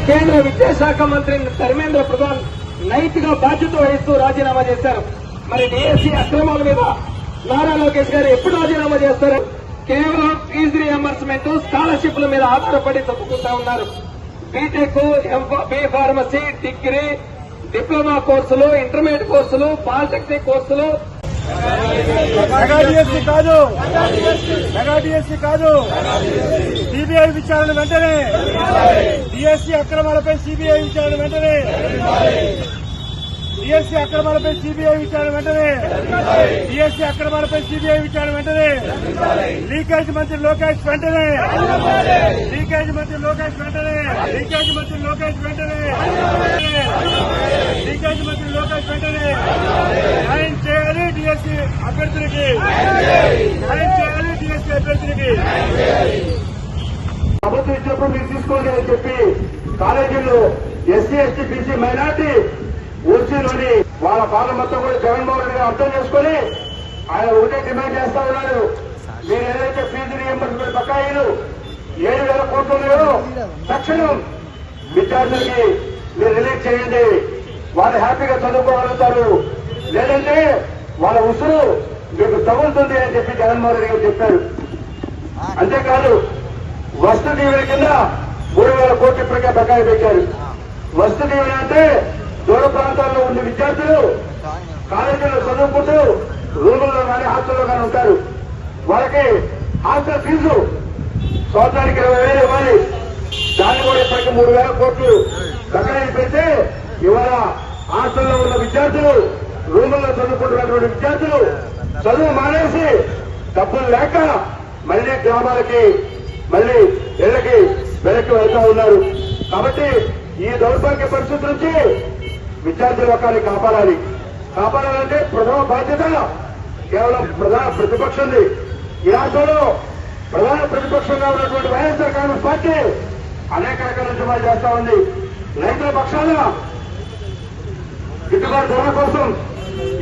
కేంద్ర విద్యాశాఖ మంత్రి ధర్మేంద్ర ప్రధాన్ నైతిక బాధ్యత వహిస్తూ రాజీనామా చేశారు. మరి డిఎస్సీ అక్రమాల మీద నారా లోకేష్ గారు ఎప్పుడు రాజీనామా చేస్తారు? కేవలం ఫీజు రియంబర్స్మెంట్, స్కాలర్షిప్ల మీద ఆధారపడి తప్పుకుంటా ఉన్నారు. BTech, B pharmacy, degree, diploma కోర్సులు, ఇంటర్మీడియట్ కోర్సులు, పాలిటెక్నిక్ కోర్సులు సిబిఐ విచారణ వెంటనే, డిఎస్సీ అక్రమాలపై సిబిఐ విచారణ వెంటనే, డిఎస్సీ అక్రమాలపై సిబిఐ విచారణ వెంటనే, డిఎస్సీ అక్రమాలపై సిబిఐ విచారణ వెంటనే, లీకేజ్ మంత్రి లోకేష్ వెంటనే, లీకేజ్ మంత్రి లోకేష్ వెంటనే, లీకేజ్ మంత్రి లోకేష్ వెంటనే, లీకేజ్ మంత్రి లోకేష్ వెంటనే న్యాయం చేయాలి. డిఎస్సీ అభ్యర్థులకి న్యాయం చేయాలి. డిఎస్సీ అభ్యర్థులకి ప్రభుత్వం ఇచ్చినప్పుడు మీరు తీసుకోండి అని చెప్పి కాలేజీల్లో ఎస్సీ, ఎస్టీ, బీసీ, మైనార్టీ ఓసీలోని వాళ్ళ బాధ మొత్తం కూడా జగన్మోహన్ రెడ్డి గారు అర్థం చేసుకుని ఆయన ఒకటే డిమాండ్ చేస్తా ఉన్నారు. మీరు ఏదైతే ఫీజు రియంబర్స్మెంట్ బకాయిలు 7,000 కోట్లు ఉన్నాయో తక్షణం విద్యార్థులకి మీరు రిలీజ్ చేయండి. వాళ్ళు హ్యాపీగా చదువుకోగలుగుతారు. లేదంటే వాళ్ళ ఉసురు మీకు తగులుతుంది అని చెప్పి జగన్మోహన్ రెడ్డి గారు చెప్పారు. అంతేకాదు వస్తు దీవెన కింద 3,000 కోట్లు ఇప్పటికే బకాయి పెట్టారు. వస్తు దీవెన అంటే దూర ప్రాంతాల్లో ఉండే విద్యార్థులు కాలేజీలో చదువుకుంటూ రూముల్లో కానీ హాస్టల్లో కానీ ఉంటారు. వాళ్ళకి హాస్టల్ ఫీజు సంవత్సరానికి 20,000 ఇవ్వాలి. దాన్ని కూడా ఇప్పటికీ 3,000 కోట్లు బకాయి పెడితే ఇవాళ హాస్టల్లో ఉన్న విద్యార్థులు, రూముల్లో చదువుకుంటున్నటువంటి విద్యార్థులు చదువు మానేసి డబ్బులు లేక మళ్లీ గ్రామాలకి, మళ్లీ ఇళ్లకి వెనక్కి వెళ్తా ఉన్నారు. కాబట్టి ఈ దౌర్భాగ్య పరిస్థితి నుంచి విద్యార్థుల వర్గాన్ని కాపాడాలి. కాపాడాలంటే ప్రథమ బాధ్యత కేవలం ప్రధాన ప్రతిపక్షంది. ఈ రాష్ట్రంలో ప్రధాన ప్రతిపక్షంగా ఉన్నటువంటి వైఎస్ఆర్ కాంగ్రెస్ పార్టీ అనేక రకాల ఉద్యమాలు చేస్తా ఉంది. రైతుల పక్షాన గిట్టుబాటు ధర కోసం,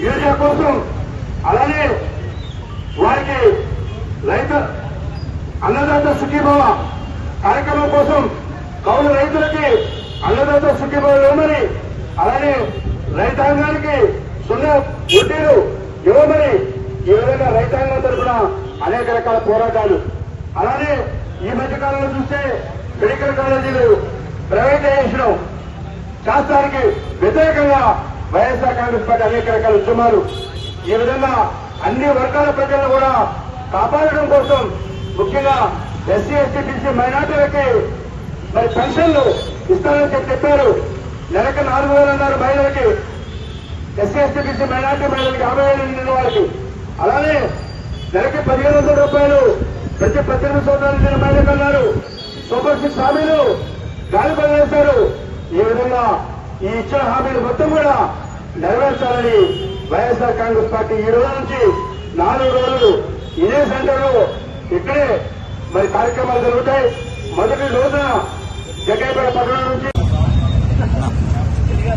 యూరియా కోసం, అలానే వారికి రైతు అన్నదాత సుఖీభవ కార్యక్రమం కోసం కౌలు రైతులకి అన్నదాత సుఖీభవ ఇవ్వమని, అలానే రైతాంగానికి 0 వడ్డీలు ఇవ్వమని ఈ విధంగా రైతాంగం తరఫున అనేక రకాల పోరాటాలు. అలానే ఈ మధ్యకాలంలో చూస్తే మెడికల్ కాలేజీలు ప్రైవేటైజేషన్ శాస్త్రానికి వ్యతిరేకంగా వైఎస్ఆర్ కాంగ్రెస్ పార్టీ అనేక రకాల ఉద్యమాలు. ఈ విధంగా అన్ని వర్గాల ప్రజలను కూడా కాపాడడం కోసం ముఖ్యంగా ఎస్సీ, ఎస్టీ, బీసీ, మైనార్టీలకి మరి పెన్షన్లు ఇస్తారని చెప్పారు. నెలకు 4,000 అన్నారు మహిళలకి, ఎస్సీ, ఎస్టీ, బీసీ, మైనార్టీ మహిళలకి 50,000 నిండిన వాళ్ళకి. అలానే నెలకి 1,500 రూపాయలు ప్రతి 18 సంవత్సరాలు నిండిన మహిళలకు అన్నారు. సూపర్ 6 హామీలు గాలిపని వేశారు. ఈ విధంగా ఈ ఇచ్చిన హామీలు మొత్తం కూడా నెరవేర్చాలని వైఎస్ఆర్ కాంగ్రెస్ పార్టీ ఈ రోజు నుంచి 4 రోజులు ఇదే సెంటర్లో ఇక్కడే మరి కార్యక్రమాలు జరుగుతాయి. మొదటి రోజున జగ్గైపేట పట్టణం నుంచి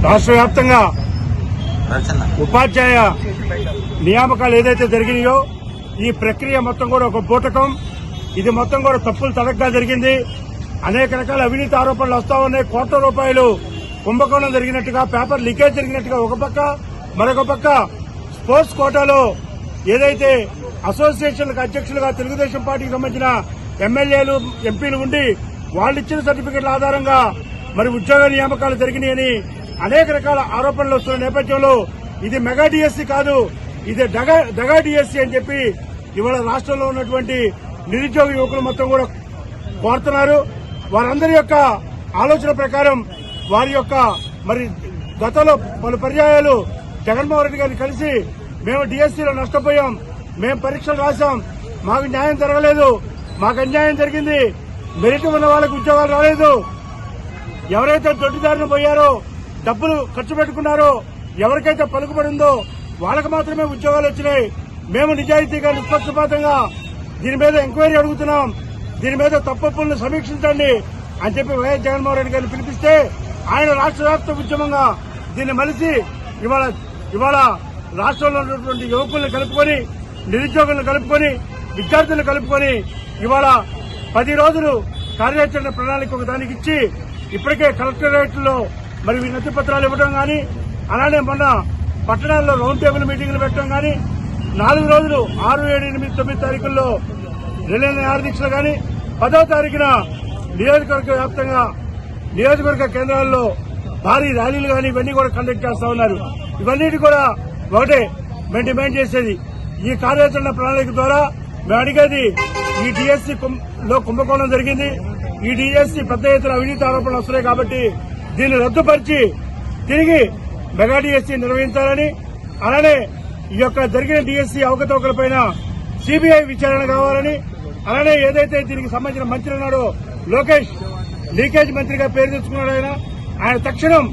రాష్ట్ర వ్యాప్తంగా ఉపాధ్యాయ నియామకాలు ఏదైతే జరిగినాయో ఈ ప్రక్రియ మొత్తం కూడా ఒక బూటకం. ఇది మొత్తం కూడా తప్పులు తడగ్గా జరిగింది. అనేక రకాల అవినీతి ఆరోపణలు వస్తా ఉన్నాయి. కోట్ల రూపాయలు కుంభకోణం జరిగినట్టుగా, పేపర్ లీకేజ్ జరిగినట్టుగా ఒక పక్క, మరొక పక్క స్పోర్ట్స్ కోటాలో ఏదైతే అసోసియేషన్లకు అధ్యక్షులుగా తెలుగుదేశం పార్టీకి సంబంధించిన ఎమ్మెల్యేలు, ఎంపీలు ఉండి వాళ్ళు ఇచ్చిన సర్టిఫికెట్ల ఆధారంగా మరి ఉద్యోగ నియామకాలు జరిగినాయని అనేక రకాల ఆరోపణలు వస్తున్న నేపథ్యంలో ఇది మెగా డిఎస్సీ కాదు, ఇది దగా డిఎస్సీ అని చెప్పి ఇవాళ రాష్ట్రంలో ఉన్నటువంటి నిరుద్యోగ యువకులు మొత్తం కూడా కోరుతున్నారు. వారందరి యొక్క ఆలోచన ప్రకారం వారి యొక్క మరి గతంలో పలు పర్యాయాలు జగన్మోహన్ రెడ్డి గారిని కలిసి మేము డిఎస్సీలో నష్టపోయాం, మేము పరీక్షలు రాశాం, మాకు న్యాయం జరగలేదు, మాకు అన్యాయం జరిగింది, మెరిట్ ఉన్న వాళ్ళకి ఉద్యోగాలు రాలేదు, ఎవరైతే దొడ్డిదారిన పోయారో, డబ్బులు ఖర్చు పెట్టుకున్నారో, ఎవరికైతే పలుకుబడిందో వాళ్ళకి మాత్రమే ఉద్యోగాలు వచ్చినాయి. మేము నిజాయితీగా, నిష్పక్షపాతంగా దీని మీద ఎంక్వైరీ అడుగుతున్నాం, దీని మీద తప్పులను సమీక్షించండి అని చెప్పి వైఎస్ జగన్మోహన్ రెడ్డి గారిని పిలిపిస్తే ఆయన రాష్ట్ర వ్యాప్త ఉద్యమంగా దీన్ని మలిసి ఇవాళ రాష్ట్రంలో ఉన్నటువంటి యువకులను కలుపుకొని, నిరుద్యోగులను కలుపుకొని, విద్యార్థులను కలుపుకొని ఇవాళ 10 రోజులు కార్యాచరణ ప్రణాళిక ఒక దానికి ఇచ్చి ఇప్పటికే కలెక్టరేట్లో మరి వినతి పత్రాలు ఇవ్వడం గాని, అలానే మొన్న పట్టణాల్లో రౌండ్ టేబుల్ మీటింగులు పెట్టడం గాని, 4 రోజులు 6, 7, 8, 9 తారీఖుల్లో రిలే నిరాహారదీక్షలు గాని, 10వ తారీఖున నియోజకవర్గ వ్యాప్తంగా నియోజకవర్గ కేంద్రాల్లో భారీ ర్యాలీలు గాని ఇవన్నీ కూడా కండక్ట్ చేస్తా ఉన్నారు. ఇవన్నిటి కూడా ఒకటే మేము డిమాండ్ చేసేది, ఈ కార్యాచరణ ప్రణాళిక ద్వారా మేము అడిగేది, ఈ డిఎస్సీ లో కుంభకోణం జరిగింది, ఈ డిఎస్సీ పెద్ద ఎత్తున అవినీతి ఆరోపణలు వస్తున్నాయి కాబట్టి దీన్ని రద్దుపరిచి తిరిగి మెగా డిఎస్సీ నిర్వహించాలని, అలానే ఈ యొక్క జరిగిన డిఎస్సీ అవకతవకలపైన సిబిఐ విచారణ కావాలని, అలానే ఏదైతే దీనికి సంబంధించిన మంత్రి ఉన్నాడో లోకేష్ లీకేజ్ మంత్రిగా పేరు తెచ్చుకున్నాడు ఆయన తక్షణం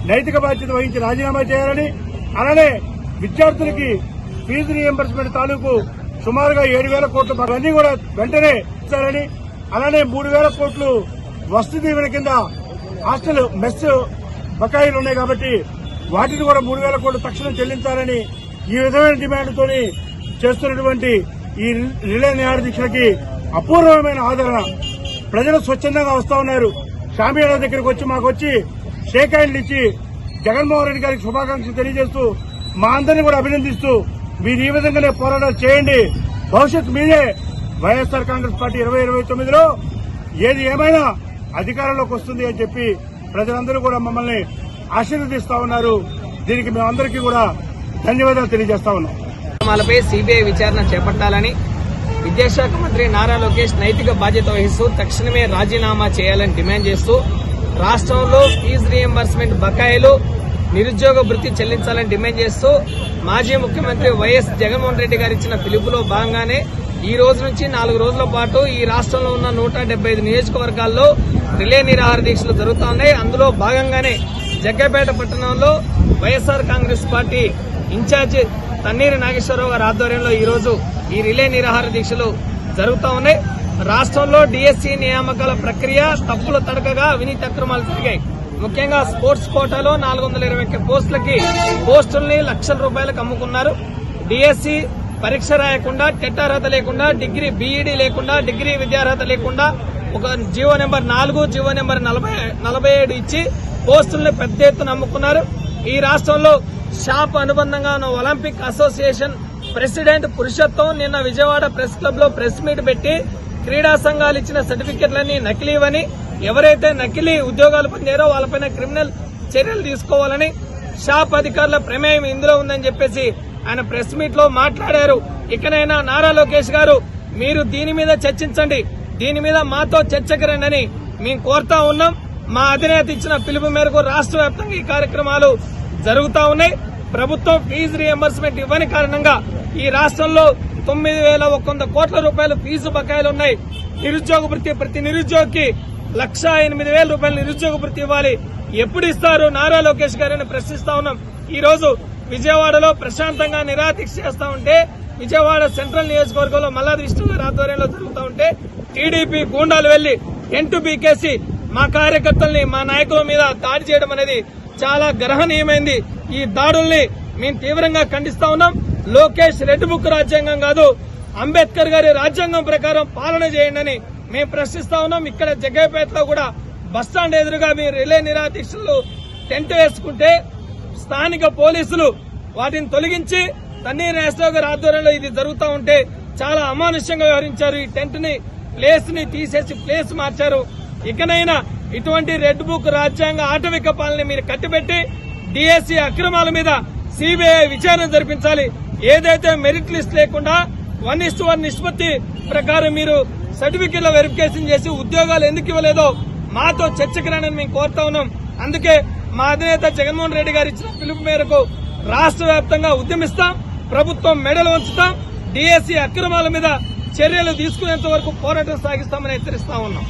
నైతిక బాధ్యత వహించి రాజీనామా చేయాలని, అలానే విద్యార్థులకి ఫీజు రీఎంబర్స్మెంట్ తాలూకు సుమారుగా 7,000 కోట్లు అవన్నీ కూడా వెంటనే ఇచ్చారని, అలానే 3,000 కోట్లు వసతి దీవెన కింద హాస్టల్ మెస్ బకాయిలు ఉన్నాయి కాబట్టి వాటిని కూడా 3,000 కోట్లు తక్షణం చెల్లించాలని ఈ విధమైన డిమాండ్తో చేస్తున్నటువంటి ఈ రిలే నిరాహారదీక్షలకి అపూర్వమైన ఆదరణ. ప్రజలు స్వచ్ఛందంగా వస్తా ఉన్నారు. షామియానా దగ్గరికి వచ్చి మాకు వచ్చి షేక్ హ్యాండ్లు ఇచ్చి జగన్మోహన్ రెడ్డి గారికి శుభాకాంక్షలు తెలియజేస్తూ మా అందరినీ కూడా అభినందిస్తూ మీరు ఈ విధంగానే పోరాటాలు చేయండి, భవిష్యత్తు మీదే, వైఎస్ఆర్ కాంగ్రెస్ పార్టీ 2029లో ఏది ఏమైనా అధికారంలోకి వస్తుంది అని చెప్పి ప్రజలందరూ కూడా మమ్మల్ని ఆశీర్వదిస్తా ఉన్నారు. దీనికి మేమందరికీ కూడా ధన్యవాదాలు తెలియజేస్తా ఉన్నాం. మాలపై సిబిఐ విచారణ చేపట్టాలని, విద్యాశాఖ మంత్రి నారా లోకేష్ నైతిక బాధ్యత వహిస్తూ తక్షణమే రాజీనామా చేయాలని డిమాండ్ చేస్తూ, రాష్ట్రంలో ఫీజు రీఎంబర్స్మెంట్ బకాయిలు, నిరుద్యోగ భృతి చెల్లించాలని డిమాండ్ చేస్తూ మాజీ ముఖ్యమంత్రి వైఎస్ జగన్మోహన్ రెడ్డి గారు ఇచ్చిన పిలుపులో భాగంగానే ఈ రోజు నుంచి 4 రోజుల పాటు ఈ రాష్ట్రంలో ఉన్న 175 నియోజకవర్గాల్లో రిలే నిరాహార దీక్షలు జరుగుతా ఉన్నాయి. అందులో భాగంగానే జగ్గైపేట పట్టణంలో వైఎస్ఆర్ కాంగ్రెస్ పార్టీ ఇన్ఛార్జి తన్నీరు నాగేశ్వరరావు గారి ఆధ్వర్యంలో ఈ రోజు ఈ రిలే నిరాహార దీక్షలు జరుగుతా ఉన్నాయి. రాష్ట్రంలో డిఎస్సీ నియామకాల ప్రక్రియ తప్పుల తడకగా అవినీతి అక్రమాలు జరిగాయి. ముఖ్యంగా స్పోర్ట్స్ కోటాలో 421 పోస్టులకి పోస్టుల్ని లక్షల రూపాయలకు అమ్ముకున్నారు. డిఎస్సీ పరీక్ష రాయకుండా, టెట్ అర్హత లేకుండా, డిగ్రీ బీఈడీ లేకుండా, డిగ్రీ విద్యార్హత లేకుండా ఒక జీవో నెంబర్ 4, జీవో నెంబర్ 47 ఇచ్చి పోస్టుల్ని పెద్ద ఎత్తున అమ్ముకున్నారు. ఈ రాష్ట్రంలో షాప్ అనుబంధంగా ఉన్న ఒలింపిక్ అసోసియేషన్ ప్రెసిడెంట్ పురుషోత్తం నిన్న విజయవాడ ప్రెస్ క్లబ్ లో ప్రెస్ మీట్ పెట్టి క్రీడా సంఘాలు ఇచ్చిన సర్టిఫికెట్లన్నీ నకిలీవని, ఎవరైతే నకిలీ ఉద్యోగాలు పొందారో వాళ్ళపైన క్రిమినల్ చర్యలు తీసుకోవాలని, షాప్ అధికారుల ప్రమేయం ఇందులో ఉందని చెప్పేసి ఆయన ప్రెస్ మీట్ లో మాట్లాడారు. ఇకనైనా నారా లోకేష్ గారు మీరు దీని మీద చర్చించండి, దీని మీద మాతో చర్చకు రండి మేము కోరుతా ఉన్నాం. మా అధినేత ఇచ్చిన పిలుపు మేరకు రాష్ట్ర వ్యాప్తంగా ఈ కార్యక్రమాలు జరుగుతా ఉన్నాయి. ప్రభుత్వం ఫీజు రీఎంబర్స్మెంట్ ఇవ్వని కారణంగా ఈ రాష్ట్రంలో 9,100 కోట్ల రూపాయలు ఫీజు బకాయిలు ఉన్నాయి. నిరుద్యోగ భృతి ప్రతి నిరుద్యోగికి 1,08,000 రూపాయలు నిరుద్యోగ భృతి ఇవ్వాలి. ఎప్పుడు ఇస్తారు నారా లోకేష్ గారిని ప్రశ్నిస్తా ఉన్నాం. ఈ రోజు విజయవాడలో ప్రశాంతంగా నిరాదీక్ష చేస్తా ఉంటే, విజయవాడ సెంట్రల్ నియోజకవర్గంలో మల్లాది విష్ణు గారి ఆధ్వర్యంలో జరుగుతూ ఉంటే టీడీపీ గూండాలు వెళ్లి టెంటు బీకేసి మా కార్యకర్తల్ని, మా నాయకుల మీద దాడి చేయడం అనేది చాలా గర్హనీయమైంది. ఈ దాడుల్ని మేము తీవ్రంగా ఖండిస్తా ఉన్నాం. లోకేష్ రెడ్ బుక్ రాజ్యాంగం కాదు, అంబేద్కర్ గారి రాజ్యాంగం ప్రకారం పాలన చేయండి అని మేము ప్రశ్నిస్తా ఉన్నాం. ఇక్కడ జగ్గైపేటలో కూడా బస్టాండ్ ఎదురుగా మీరు రిలే నిరాదీక్షలు టెంట్ వేసుకుంటే స్థానిక పోలీసులు వాటిని తొలగించి తన్నీరు నాగేశ్వరరావు గారి ఆధ్వర్యంలో ఇది జరుగుతూ ఉంటే చాలా అమానుష్యంగా వ్యవహరించారు. ఈ టెంట్ ని ప్లేస్ ని తీసేసి ప్లేస్ మార్చారు. ఇకనైనా ఇటువంటి రెడ్ బుక్ రాజ్యాంగ ఆటవిక పాలన మీరు కట్టిపెట్టి డిఎస్సీ అక్రమాల మీద సిబిఐ విచారణ జరిపించాలి. ఏదైతే మెరిట్ లిస్ట్ లేకుండా 1:1 నిష్పత్తి ప్రకారం మీరు సర్టిఫికెట్ల వెరిఫికేషన్ చేసి ఉద్యోగాలు ఎందుకు ఇవ్వలేదో మాతో చర్చకు రానని మేము కోరుతా ఉన్నాం. అందుకే మా అధినేత జగన్మోహన్ రెడ్డి గారు ఇచ్చిన పిలుపు మేరకు రాష్ట్ర వ్యాప్తంగా ఉద్యమిస్తాం, ప్రభుత్వం మెడలు ఉంచుతాం, డిఎస్సీ అక్రమాల మీద చర్యలు తీసుకునేంత వరకు పోరాటం సాగిస్తామని హెచ్చరిస్తా ఉన్నాం.